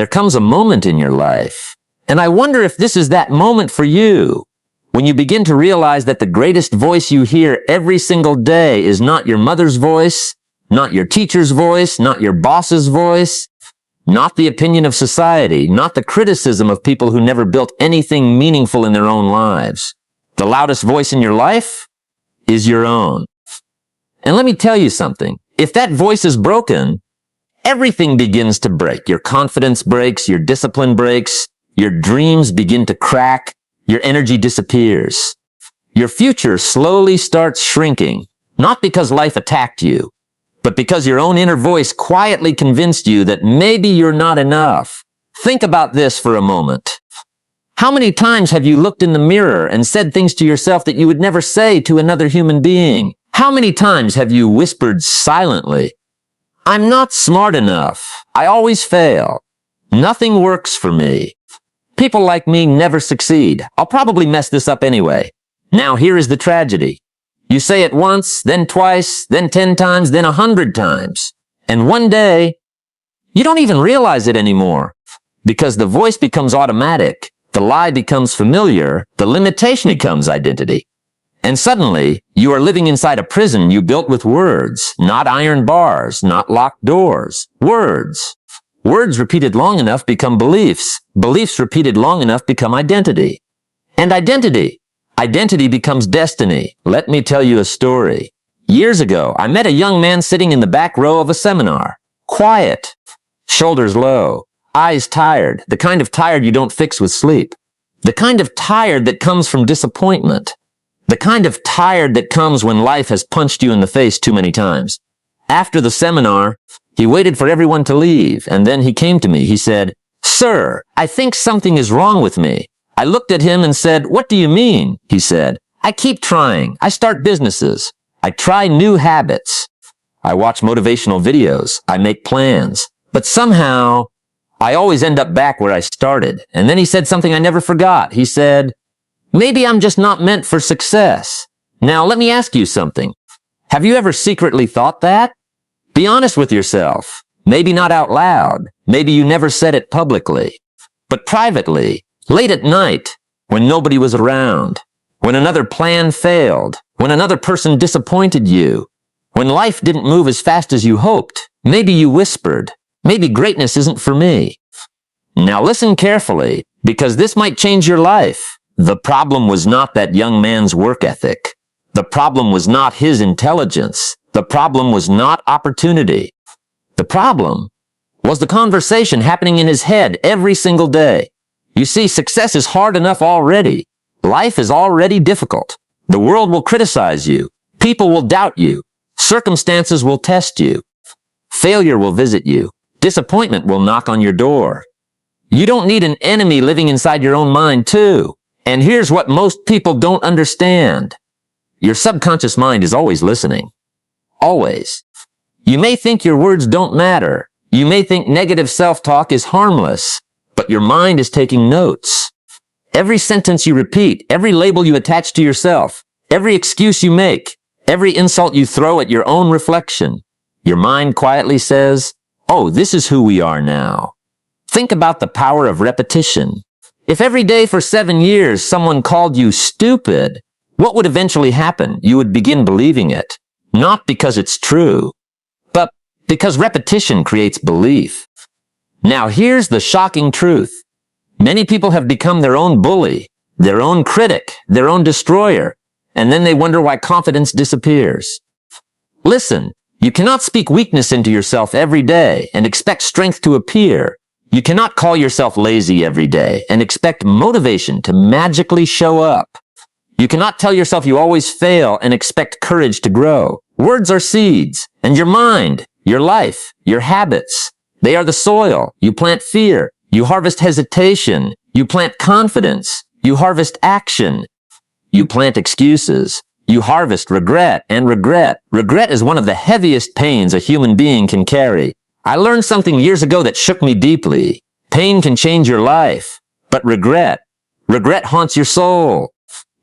there comes a moment in your life, and I wonder if this is that moment for you, when you begin to realize that the greatest voice you hear every single day is not your mother's voice, not your teacher's voice, not your boss's voice, not the opinion of society, not the criticism of people who never built anything meaningful in their own lives. The loudest voice in your life is your own. And let me tell you something. If that voice is broken, everything begins to break. Your confidence breaks, your discipline breaks, your dreams begin to crack, your energy disappears. Your future slowly starts shrinking, not because life attacked you, but because your own inner voice quietly convinced you that maybe you're not enough. Think about this for a moment. How many times have you looked in the mirror and said things to yourself that you would never say to another human being? How many times have you whispered silently, "I'm not smart enough. I always fail. Nothing works for me. People like me never succeed. I'll probably mess this up anyway." Now here is the tragedy. You say it once, then twice, then 10 times, then 100 times. And one day, you don't even realize it anymore, because the voice becomes automatic, the lie becomes familiar, the limitation becomes identity. And suddenly, you are living inside a prison you built with words, not iron bars, not locked doors. Words. Words repeated long enough become beliefs. Beliefs repeated long enough become identity. And identity becomes destiny. Let me tell you a story. Years ago, I met a young man sitting in the back row of a seminar. Quiet, shoulders low, eyes tired, the kind of tired you don't fix with sleep. The kind of tired that comes from disappointment. The kind of tired that comes when life has punched you in the face too many times. After the seminar, he waited for everyone to leave, and then he came to me. He said, "Sir, I think something is wrong with me." I looked at him and said, "What do you mean?" He said, "I keep trying. I start businesses. I try new habits. I watch motivational videos. I make plans. But somehow, I always end up back where I started." And then he said something I never forgot. He said, "Maybe I'm just not meant for success." Now, let me ask you something. Have you ever secretly thought that? Be honest with yourself. Maybe not out loud. Maybe you never said it publicly. But privately, late at night, when nobody was around, when another plan failed, when another person disappointed you, when life didn't move as fast as you hoped, maybe you whispered, "Maybe greatness isn't for me." Now listen carefully, because this might change your life. The problem was not that young man's work ethic. The problem was not his intelligence. The problem was not opportunity. The problem was the conversation happening in his head every single day. You see, success is hard enough already. Life is already difficult. The world will criticize you. People will doubt you. Circumstances will test you. Failure will visit you. Disappointment will knock on your door. You don't need an enemy living inside your own mind, too. And here's what most people don't understand. Your subconscious mind is always listening. Always. You may think your words don't matter. You may think negative self-talk is harmless, but your mind is taking notes. Every sentence you repeat, every label you attach to yourself, every excuse you make, every insult you throw at your own reflection, your mind quietly says, "Oh, this is who we are now." Think about the power of repetition. If every day for 7 years someone called you stupid, what would eventually happen? You would begin believing it. Not because it's true, but because repetition creates belief. Now here's the shocking truth. Many people have become their own bully, their own critic, their own destroyer, and then they wonder why confidence disappears. Listen, you cannot speak weakness into yourself every day and expect strength to appear. You cannot call yourself lazy every day and expect motivation to magically show up. You cannot tell yourself you always fail and expect courage to grow. Words are seeds, and your mind, your life, your habits, they are the soil. You plant fear. You harvest hesitation. You plant confidence. You harvest action. You plant excuses. You harvest regret and regret. Regret is one of the heaviest pains a human being can carry. I learned something years ago that shook me deeply. Pain can change your life, but regret haunts your soul.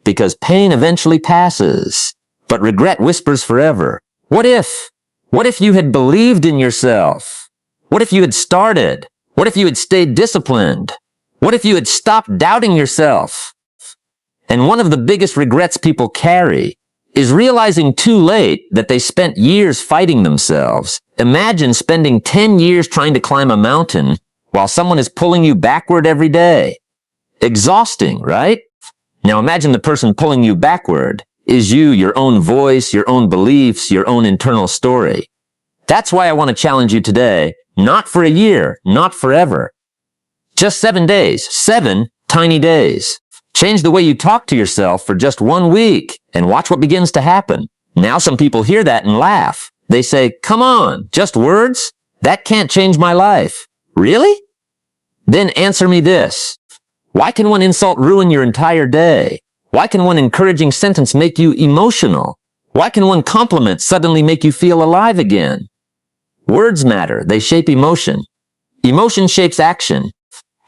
Because pain eventually passes, but regret whispers forever. What if you had believed in yourself? What if you had started? What if you had stayed disciplined? What if you had stopped doubting yourself? And one of the biggest regrets people carry is realizing too late that they spent years fighting themselves. Imagine spending 10 years trying to climb a mountain while someone is pulling you backward every day. Exhausting, right? Now imagine the person pulling you backward is you, your own voice, your own beliefs, your own internal story. That's why I want to challenge you today, not for a year, not forever. Just 7 days, 7 tiny days. Change the way you talk to yourself for just 1 week and watch what begins to happen. Now some people hear that and laugh. They say, come on, just words? That can't change my life. Really? Then answer me this. Why can one insult ruin your entire day? Why can one encouraging sentence make you emotional? Why can one compliment suddenly make you feel alive again? Words matter. They shape emotion. Emotion shapes action.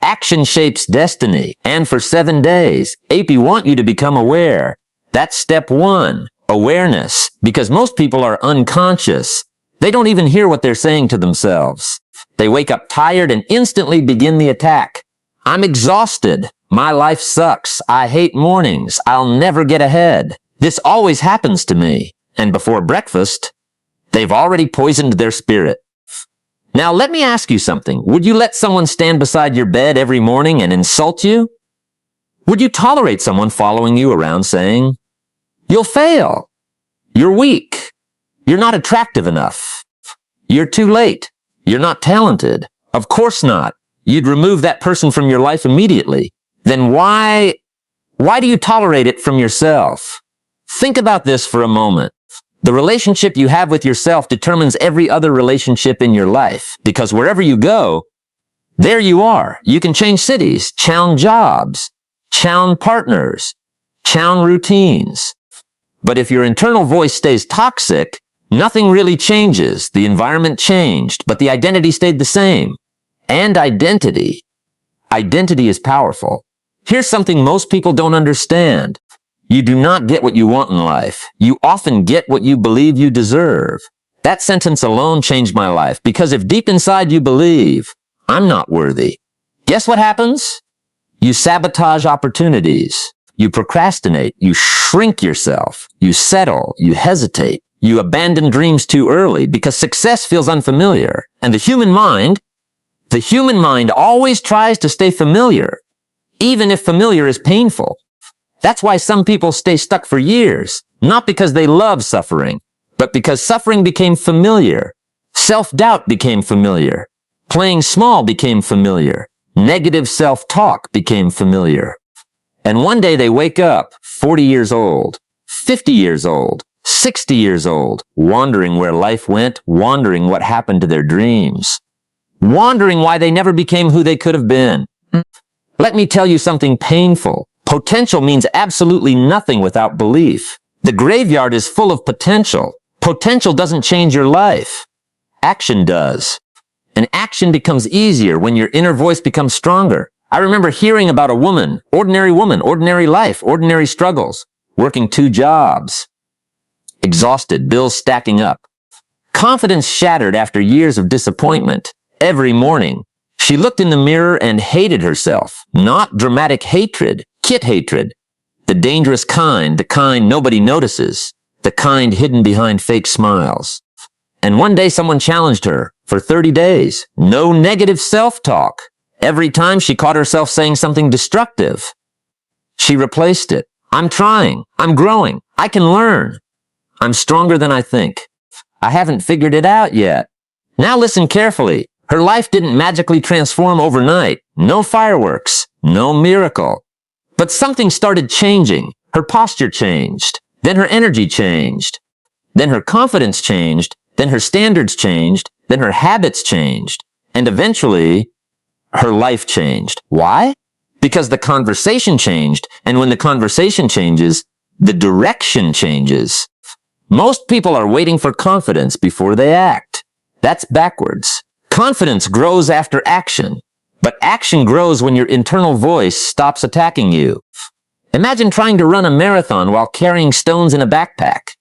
Action shapes destiny. And for 7 days, AP want you to become aware. That's step 1, awareness. Because most people are unconscious. They don't even hear what they're saying to themselves. They wake up tired and instantly begin the attack. I'm exhausted. My life sucks. I hate mornings. I'll never get ahead. This always happens to me. And before breakfast, they've already poisoned their spirit. Now let me ask you something. Would you let someone stand beside your bed every morning and insult you? Would you tolerate someone following you around saying, you'll fail. You're weak. You're not attractive enough. You're too late. You're not talented. Of course not. You'd remove that person from your life immediately. Then why do you tolerate it from yourself? Think about this for a moment. The relationship you have with yourself determines every other relationship in your life, because wherever you go, there you are. You can change cities, change jobs, change partners, change routines. But if your internal voice stays toxic, nothing really changes. The environment changed, but the identity stayed the same. And identity is powerful. Here's something most people don't understand. You do not get what you want in life. You often get what you believe you deserve. That sentence alone changed my life, because if deep inside you believe, I'm not worthy, guess what happens? You sabotage opportunities. You procrastinate. You shrink yourself. You settle. You hesitate. You abandon dreams too early because success feels unfamiliar. And the human mind always tries to stay familiar, even if familiar is painful. That's why some people stay stuck for years, not because they love suffering, but because suffering became familiar. Self-doubt became familiar. Playing small became familiar. Negative self-talk became familiar. And one day they wake up, 40 years old, 50 years old, 60 years old, wondering where life went, wondering what happened to their dreams, wondering why they never became who they could have been. Let me tell you something painful. Potential means absolutely nothing without belief. The graveyard is full of potential. Potential doesn't change your life. Action does. And action becomes easier when your inner voice becomes stronger. I remember hearing about a woman, ordinary life, ordinary struggles, working 2 jobs, exhausted, bills stacking up. Confidence shattered after years of disappointment. Every morning, she looked in the mirror and hated herself. Not dramatic hatred, kit hatred. The dangerous kind, the kind nobody notices, the kind hidden behind fake smiles. And one day someone challenged her for 30 days. No negative self-talk. Every time she caught herself saying something destructive, she replaced it. I'm trying. I'm growing. I can learn. I'm stronger than I think. I haven't figured it out yet. Now listen carefully. Her life didn't magically transform overnight. No fireworks. No miracle. But something started changing. Her posture changed. Then her energy changed. Then her confidence changed. Then her standards changed. Then her habits changed. And eventually, her life changed. Why? Because the conversation changed. And when the conversation changes, the direction changes. Most people are waiting for confidence before they act. That's backwards. Confidence grows after action. But action grows when your internal voice stops attacking you. Imagine trying to run a marathon while carrying stones in a backpack.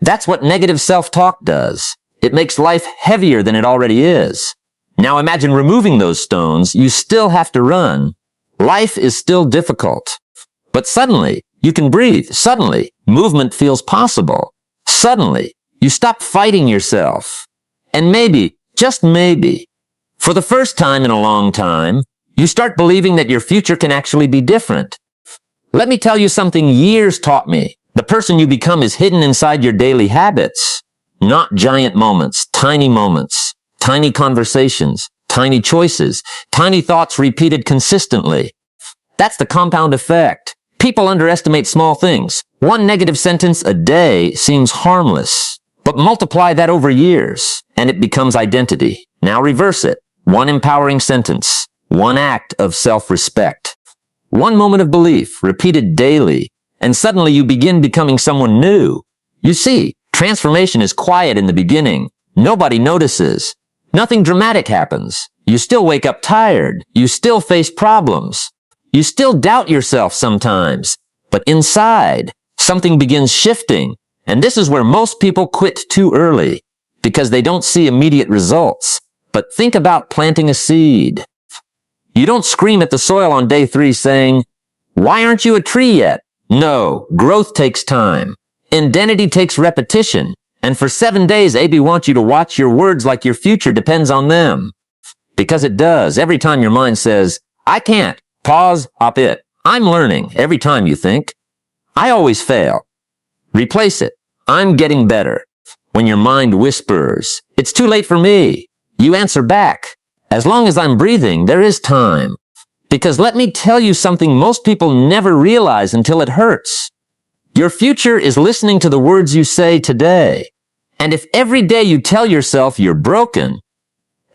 That's what negative self-talk does. It makes life heavier than it already is. Now imagine removing those stones. You still have to run. Life is still difficult. But suddenly, you can breathe. Suddenly, movement feels possible. Suddenly, you stop fighting yourself. And maybe, just maybe, for the first time in a long time, you start believing that your future can actually be different. Let me tell you something years taught me. The person you become is hidden inside your daily habits. Not giant moments, tiny conversations, tiny choices, tiny thoughts repeated consistently. That's the compound effect. People underestimate small things. One negative sentence a day seems harmless, but multiply that over years, and it becomes identity. Now reverse it. One empowering sentence, one act of self-respect, one moment of belief repeated daily, and suddenly you begin becoming someone new. You see, transformation is quiet in the beginning. Nobody notices. Nothing dramatic happens. You still wake up tired. You still face problems. You still doubt yourself sometimes. But inside, something begins shifting. And this is where most people quit too early, because they don't see immediate results. But think about planting a seed. You don't scream at the soil on day 3 saying, "Why aren't you a tree yet?" No, growth takes time. Identity takes repetition. And for 7 days, AB wants you to watch your words like your future depends on them. Because it does. Every time your mind says, "I can't," pause, hop it. "I'm learning." Every time you think, "I always fail," replace it. "I'm getting better." When your mind whispers, "It's too late for me," you answer back, "As long as I'm breathing, there is time." Because let me tell you something most people never realize until it hurts. Your future is listening to the words you say today. And if every day you tell yourself you're broken,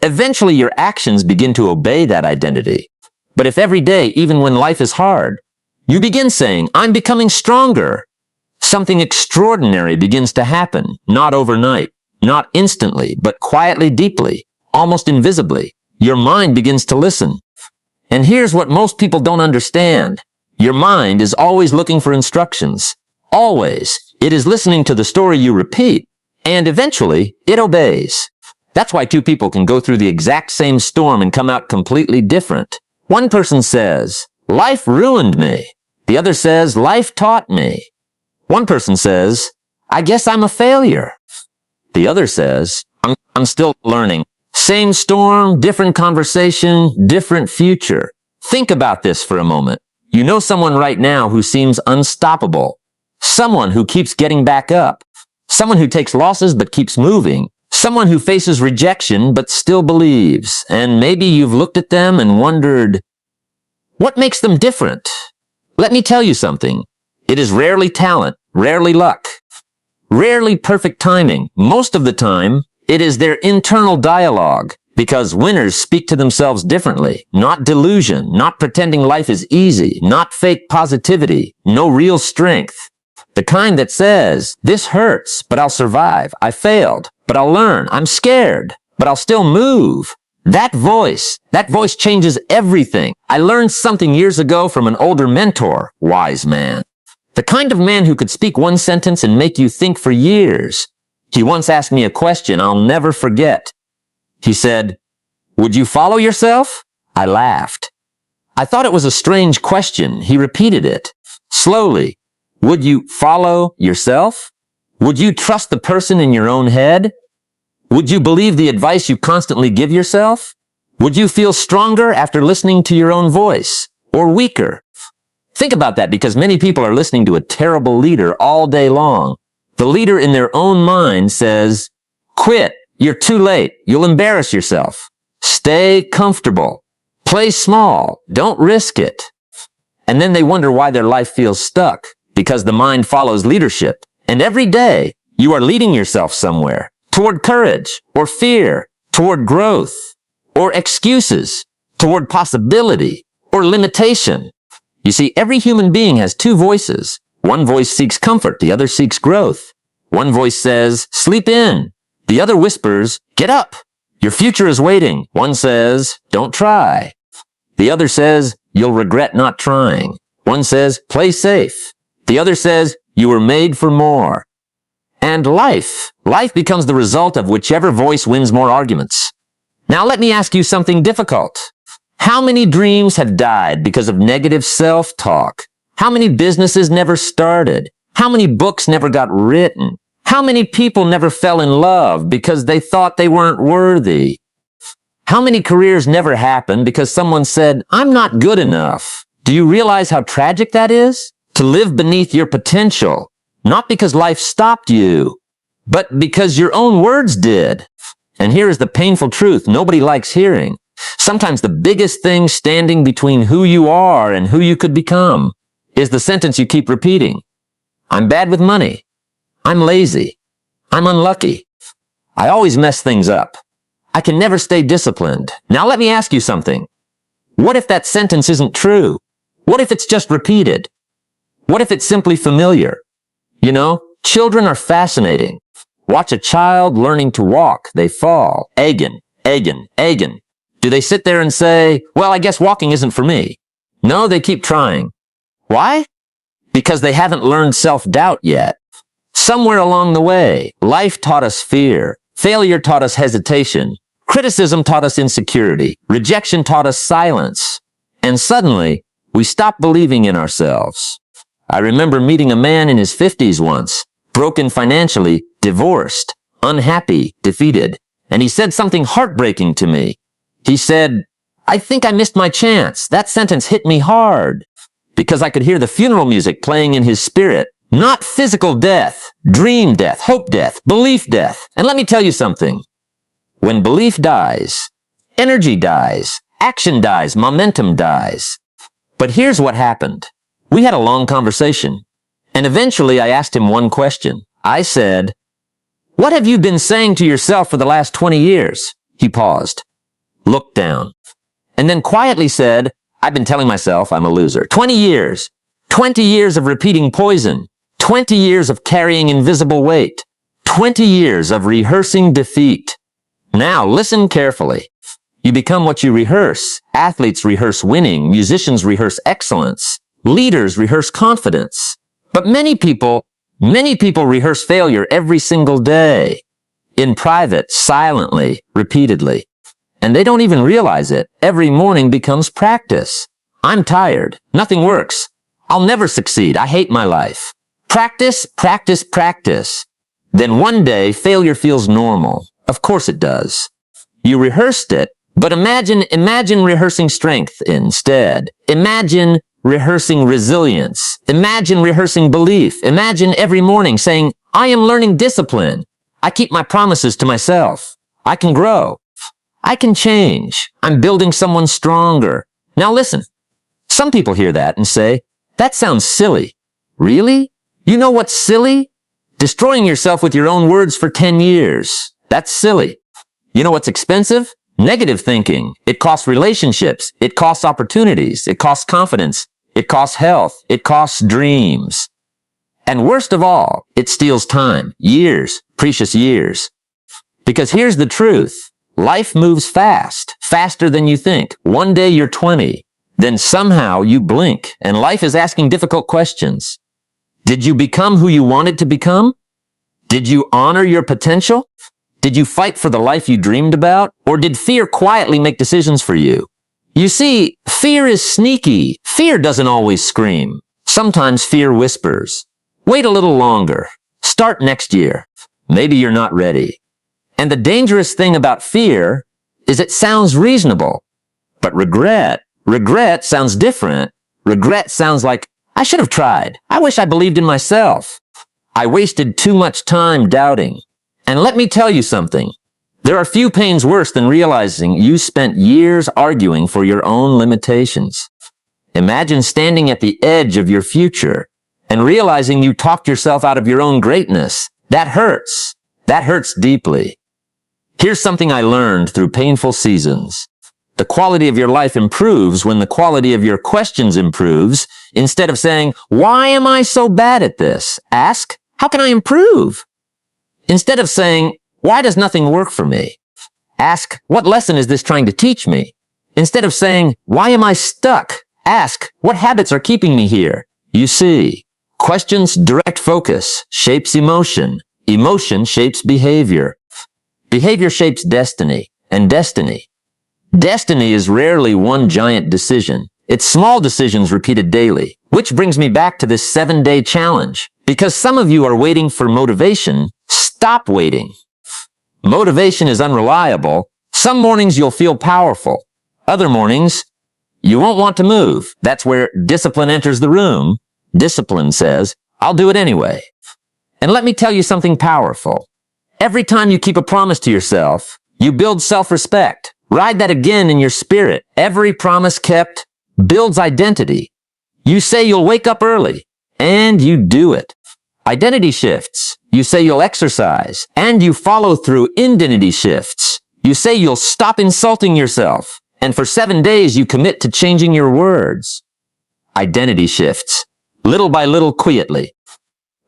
eventually your actions begin to obey that identity. But if every day, even when life is hard, you begin saying, "I'm becoming stronger," something extraordinary begins to happen, not overnight, not instantly, but quietly, deeply, almost invisibly. Your mind begins to listen. And here's what most people don't understand. Your mind is always looking for instructions. Always. It is listening to the story you repeat, and eventually, it obeys. That's why 2 people can go through the exact same storm and come out completely different. One person says, "Life ruined me." The other says, "Life taught me." One person says, "I guess I'm a failure." The other says, I'm still learning." Same storm, different conversation, different future. Think about this for a moment. You know someone right now who seems unstoppable. Someone who keeps getting back up. Someone who takes losses but keeps moving. Someone who faces rejection but still believes. And maybe you've looked at them and wondered, what makes them different? Let me tell you something. It is rarely talent, rarely luck, rarely perfect timing. Most of the time, it is their internal dialogue, because winners speak to themselves differently. Not delusion, not pretending life is easy, not fake positivity, no real strength. The kind that says, "This hurts, but I'll survive. I failed, but I'll learn. I'm scared, but I'll still move." That voice changes everything. I learned something years ago from an older mentor, wise man. The kind of man who could speak one sentence and make you think for years. He once asked me a question I'll never forget. He said, "Would you follow yourself?" I laughed. I thought it was a strange question. He repeated it. Slowly. "Would you follow yourself? Would you trust the person in your own head? Would you believe the advice you constantly give yourself? Would you feel stronger after listening to your own voice? Or weaker?" Think about that, because many people are listening to a terrible leader all day long. The leader in their own mind says, "Quit. You're too late. You'll embarrass yourself. Stay comfortable. Play small. Don't risk it." And then they wonder why their life feels stuck, because the mind follows leadership. And every day, you are leading yourself somewhere, toward courage, or fear, toward growth, or excuses, toward possibility, or limitation. You see, every human being has 2 voices. One voice seeks comfort, the other seeks growth. One voice says, "Sleep in." The other whispers, "Get up. Your future is waiting." One says, "Don't try." The other says, "You'll regret not trying." One says, "Play safe." The other says, "You were made for more." And life becomes the result of whichever voice wins more arguments. Now let me ask you something difficult. How many dreams have died because of negative self-talk? How many businesses never started? How many books never got written? How many people never fell in love because they thought they weren't worthy? How many careers never happened because someone said, "I'm not good enough"? Do you realize how tragic that is? To live beneath your potential, not because life stopped you, but because your own words did. And here is the painful truth nobody likes hearing. Sometimes the biggest thing standing between who you are and who you could become is the sentence you keep repeating. I'm bad with money. I'm lazy. I'm unlucky. I always mess things up. I can never stay disciplined. Now let me ask you something. What if that sentence isn't true? What if it's just repeated? What if it's simply familiar? You know, children are fascinating. Watch a child learning to walk. They fall. Again. Do they sit there and say, well, I guess walking isn't for me? No, they keep trying. Why? Because they haven't learned self-doubt yet. Somewhere along the way, life taught us fear. Failure taught us hesitation. Criticism taught us insecurity. Rejection taught us silence. And suddenly, we stopped believing in ourselves. I remember meeting a man in his 50s once, broken financially, divorced, unhappy, defeated. And he said something heartbreaking to me. He said, I think I missed my chance. That sentence hit me hard because I could hear the funeral music playing in his spirit. Not physical death, dream death, hope death, belief death. And let me tell you something. When belief dies, energy dies, action dies, momentum dies. But here's what happened. We had a long conversation, and eventually I asked him one question. I said, what have you been saying to yourself for the last 20 years? He paused, looked down, and then quietly said, I've been telling myself I'm a loser. 20 years. 20 years of repeating poison. 20 years of carrying invisible weight. 20 years of rehearsing defeat. Now listen carefully. You become what you rehearse. Athletes rehearse winning. Musicians rehearse excellence. Leaders rehearse confidence. But many people rehearse failure every single day. In private, silently, repeatedly. And they don't even realize it. Every morning becomes practice. I'm tired. Nothing works. I'll never succeed. I hate my life. Practice, practice, practice. Then one day, failure feels normal. Of course it does. You rehearsed it, but imagine rehearsing strength instead. Imagine rehearsing resilience. Imagine rehearsing belief. Imagine every morning saying, I am learning discipline. I keep my promises to myself. I can grow. I can change. I'm building someone stronger. Now listen. Some people hear that and say, that sounds silly. Really? You know what's silly? Destroying yourself with your own words for 10 years. That's silly. You know what's expensive? Negative thinking. It costs relationships. It costs opportunities. It costs confidence. It costs health. It costs dreams. And worst of all, it steals time. Years. Precious years. Because here's the truth. Life moves fast. Faster than you think. One day you're 20. Then somehow you blink and life is asking difficult questions. Did you become who you wanted to become? Did you honor your potential? Did you fight for the life you dreamed about? Or did fear quietly make decisions for you? You see, fear is sneaky. Fear doesn't always scream. Sometimes fear whispers. Wait a little longer. Start next year. Maybe you're not ready. And the dangerous thing about fear is it sounds reasonable. But regret sounds different. Regret sounds like, I should have tried. I wish I believed in myself. I wasted too much time doubting. And let me tell you something. There are few pains worse than realizing you spent years arguing for your own limitations. Imagine standing at the edge of your future and realizing you talked yourself out of your own greatness. That hurts. That hurts deeply. Here's something I learned through painful seasons. The quality of your life improves when the quality of your questions improves. Instead of saying, why am I so bad at this? Ask, how can I improve? Instead of saying, why does nothing work for me? Ask, what lesson is this trying to teach me? Instead of saying, why am I stuck? Ask, what habits are keeping me here? You see, questions direct focus, shapes emotion. Emotion shapes behavior. Behavior shapes destiny. and destiny. Destiny is rarely one giant decision. It's small decisions repeated daily, which brings me back to this 7-day challenge. Because some of you are waiting for motivation, stop waiting. Motivation is unreliable. Some mornings you'll feel powerful. Other mornings, you won't want to move. That's where discipline enters the room. Discipline says, I'll do it anyway. And let me tell you something powerful. Every time you keep a promise to yourself, you build self-respect. Ride that again in your spirit. Every promise kept builds identity. You say you'll wake up early, and you do it. Identity shifts. You say you'll exercise, and you follow through. Identity shifts. You say you'll stop insulting yourself, and for 7 days you commit to changing your words. Identity shifts. Little by little, quietly,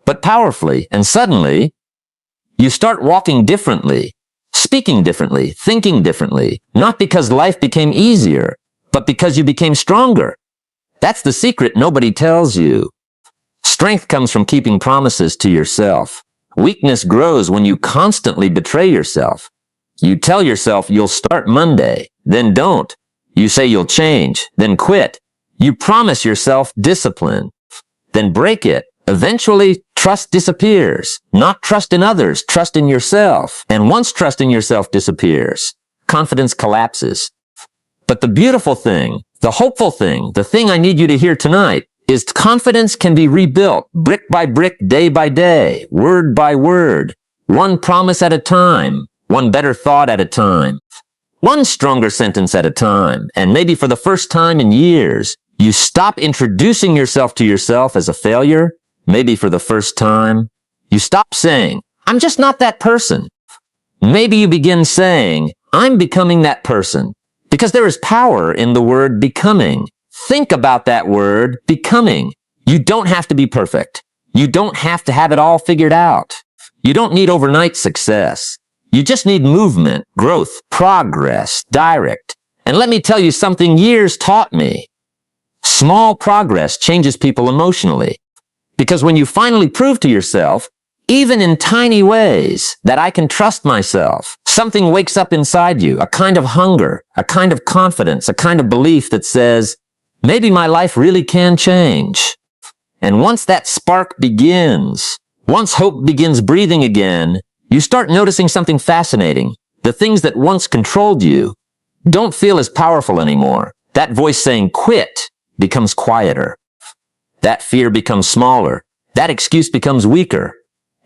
but powerfully, and suddenly, you start walking differently, speaking differently, thinking differently, not because life became easier, but because you became stronger. That's the secret nobody tells you. Strength comes from keeping promises to yourself. Weakness grows when you constantly betray yourself. You tell yourself you'll start Monday, then don't. You say you'll change, then quit. You promise yourself discipline, then break it. Eventually, trust disappears. Not trust in others, trust in yourself. And once trust in yourself disappears, confidence collapses. But the beautiful thing, the hopeful thing, the thing I need you to hear tonight, is confidence can be rebuilt brick by brick, day by day, word by word, one promise at a time, one better thought at a time, one stronger sentence at a time. And maybe for the first time in years, you stop introducing yourself to yourself as a failure. Maybe for the first time, you stop saying, I'm just not that person. Maybe you begin saying, I'm becoming that person. Because there is power in the word becoming. Think about that word, becoming. You don't have to be perfect. You don't have to have it all figured out. You don't need overnight success. You just need movement, growth, progress, direct. And let me tell you something years taught me. Small progress changes people emotionally. Because when you finally prove to yourself, even in tiny ways, that I can trust myself, something wakes up inside you, a kind of hunger, a kind of confidence, a kind of belief that says, maybe my life really can change. And once that spark begins, once hope begins breathing again, you start noticing something fascinating. The things that once controlled you don't feel as powerful anymore. That voice saying quit becomes quieter. That fear becomes smaller. That excuse becomes weaker.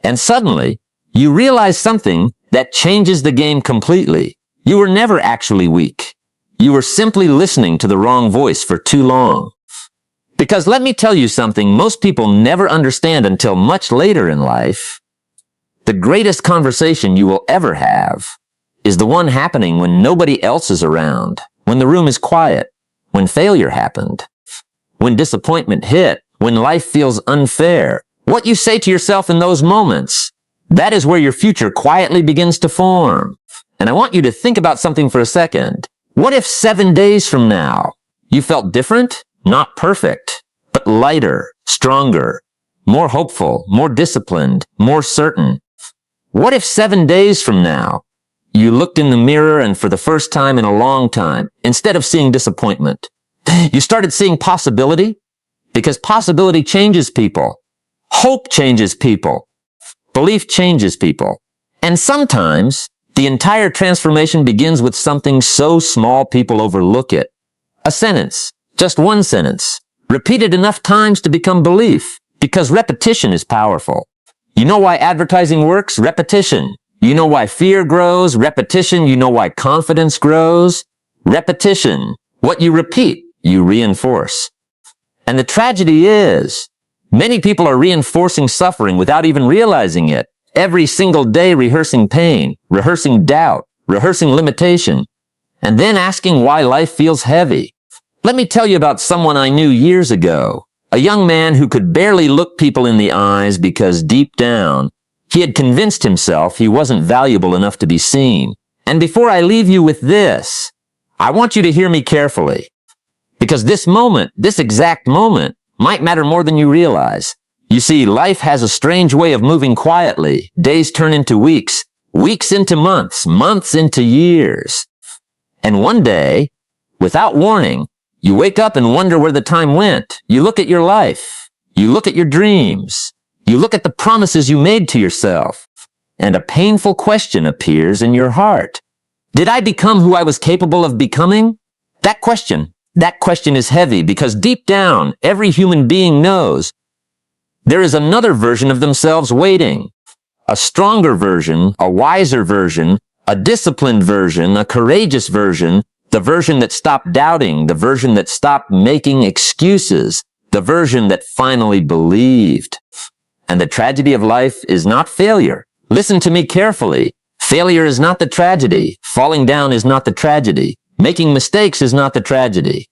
And suddenly, you realize something that changes the game completely. You were never actually weak. You were simply listening to the wrong voice for too long. Because let me tell you something most people never understand until much later in life. The greatest conversation you will ever have is the one happening when nobody else is around, when the room is quiet, when failure happened, when disappointment hit, when life feels unfair. What you say to yourself in those moments, that is where your future quietly begins to form. And I want you to think about something for a second. What if 7 days from now, you felt different? Not perfect, but lighter, stronger, more hopeful, more disciplined, more certain. What if 7 days from now, you looked in the mirror and for the first time in a long time, instead of seeing disappointment, you started seeing possibility? Because possibility changes people. Hope changes people. Belief changes people. And sometimes, the entire transformation begins with something so small people overlook it. A sentence. Just one sentence. Repeated enough times to become belief. Because repetition is powerful. You know why advertising works? Repetition. You know why fear grows? Repetition. You know why confidence grows? Repetition. What you repeat, you reinforce. And the tragedy is, many people are reinforcing suffering without even realizing it. Every single day rehearsing pain, rehearsing doubt, rehearsing limitation, and then asking why life feels heavy. Let me tell you about someone I knew years ago. A young man who could barely look people in the eyes because deep down, he had convinced himself he wasn't valuable enough to be seen. And before I leave you with this, I want you to hear me carefully. Because this moment, this exact moment, might matter more than you realize. You see, life has a strange way of moving quietly. Days turn into weeks, weeks into months, months into years. And one day, without warning, you wake up and wonder where the time went. You look at your life. You look at your dreams. You look at the promises you made to yourself. And a painful question appears in your heart. Did I become who I was capable of becoming? That question is heavy because deep down, every human being knows there is another version of themselves waiting. A stronger version, a wiser version, a disciplined version, a courageous version, the version that stopped doubting, the version that stopped making excuses, the version that finally believed. And the tragedy of life is not failure. Listen to me carefully. Failure is not the tragedy. Falling down is not the tragedy. Making mistakes is not the tragedy.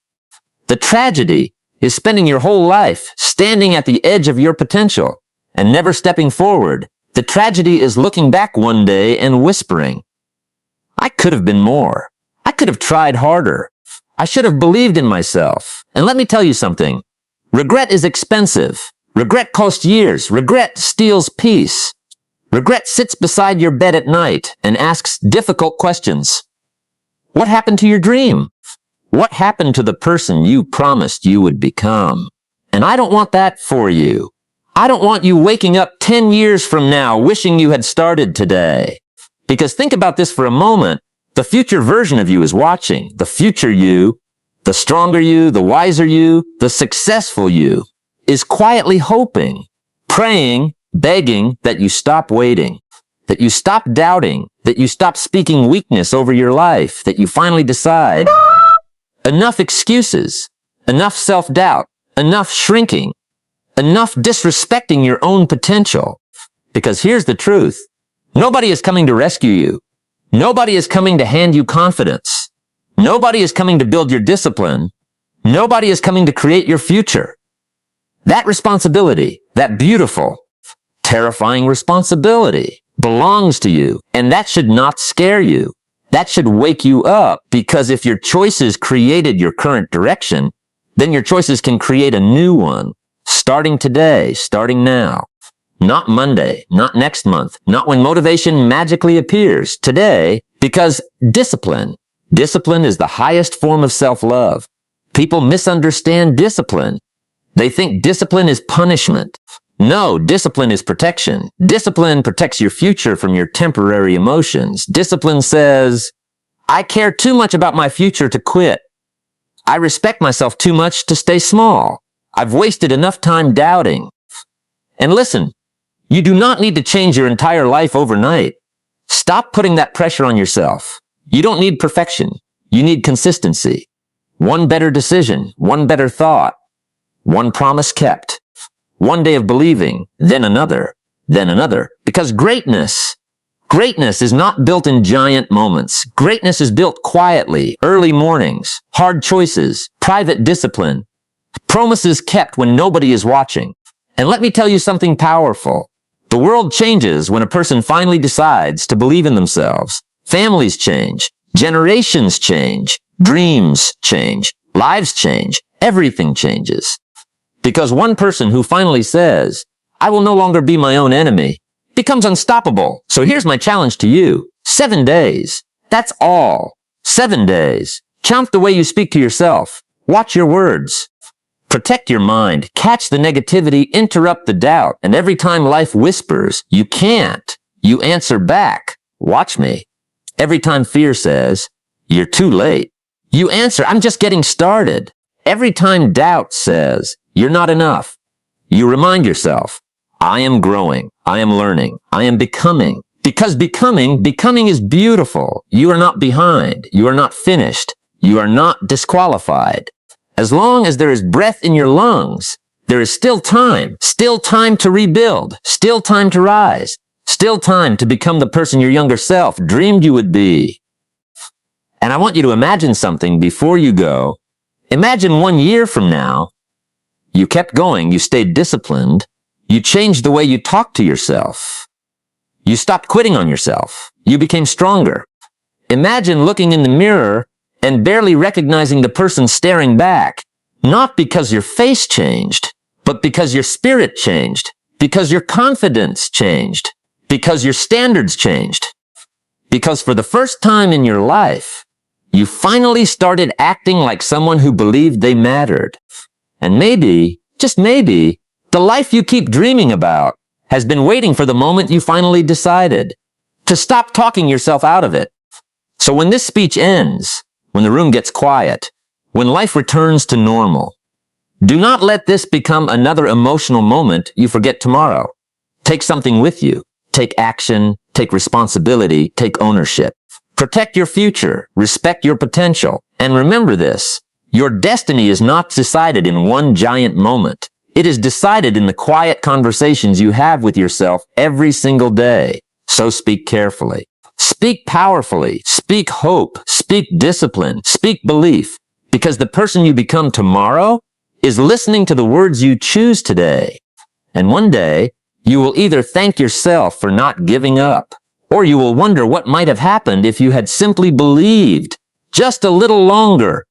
The tragedy is spending your whole life standing at the edge of your potential and never stepping forward. The tragedy is looking back one day and whispering, I could have been more. I could have tried harder. I should have believed in myself. And let me tell you something. Regret is expensive. Regret costs years. Regret steals peace. Regret sits beside your bed at night and asks difficult questions. What happened to your dream? What happened to the person you promised you would become? And I don't want that for you. I don't want you waking up 10 years from now wishing you had started today. Because think about this for a moment. The future version of you is watching. The future you, the stronger you, the wiser you, the successful you, is quietly hoping, praying, begging that you stop waiting, that you stop doubting, that you stop speaking weakness over your life, that you finally decide, enough excuses, enough self-doubt, enough shrinking, enough disrespecting your own potential. Because here's the truth. Nobody is coming to rescue you. Nobody is coming to hand you confidence. Nobody is coming to build your discipline. Nobody is coming to create your future. That responsibility, that beautiful, terrifying responsibility, belongs to you. And that should not scare you. That should wake you up, because if your choices created your current direction, then your choices can create a new one. Starting today, starting now. Not Monday, not next month, not when motivation magically appears. Today, because discipline is the highest form of self-love. People misunderstand discipline. They think discipline is punishment. No, discipline is protection. Discipline protects your future from your temporary emotions. Discipline says, I care too much about my future to quit. I respect myself too much to stay small. I've wasted enough time doubting. And listen, you do not need to change your entire life overnight. Stop putting that pressure on yourself. You don't need perfection. You need consistency. One better decision, one better thought, one promise kept. One day of believing, then another, because greatness is not built in giant moments. Greatness is built quietly, early mornings, hard choices, private discipline, promises kept when nobody is watching. And let me tell you something powerful. The world changes when a person finally decides to believe in themselves. Families change, generations change, dreams change, lives change, everything changes. Because one person who finally says, I will no longer be my own enemy, becomes unstoppable. So here's my challenge to you. 7 days. That's all. 7 days. Count the way you speak to yourself. Watch your words. Protect your mind. Catch the negativity. Interrupt the doubt. And every time life whispers, you can't, you answer back. Watch me. Every time fear says, you're too late, you answer, I'm just getting started. Every time doubt says, you're not enough, you remind yourself, I am growing, I am learning, I am becoming. Because becoming is beautiful. You are not behind. You are not finished. You are not disqualified. As long as there is breath in your lungs, there is still time to rebuild, still time to rise, still time to become the person your younger self dreamed you would be. And I want you to imagine something before you go. Imagine 1 year from now, you kept going, you stayed disciplined, you changed the way you talk to yourself. You stopped quitting on yourself. You became stronger. Imagine looking in the mirror and barely recognizing the person staring back, not because your face changed, but because your spirit changed, because your confidence changed, because your standards changed. Because for the first time in your life, You finally started acting like someone who believed they mattered. And maybe, just maybe, the life you keep dreaming about has been waiting for the moment you finally decided to stop talking yourself out of it. So when this speech ends, when the room gets quiet, when life returns to normal, do not let this become another emotional moment you forget tomorrow. Take something with you. Take action, take responsibility, take ownership. Protect your future, respect your potential, and remember this. Your destiny is not decided in one giant moment. It is decided in the quiet conversations you have with yourself every single day. So speak carefully. Speak powerfully. Speak hope. Speak discipline. Speak belief. Because the person you become tomorrow is listening to the words you choose today. And one day, you will either thank yourself for not giving up, or you will wonder what might have happened if you had simply believed just a little longer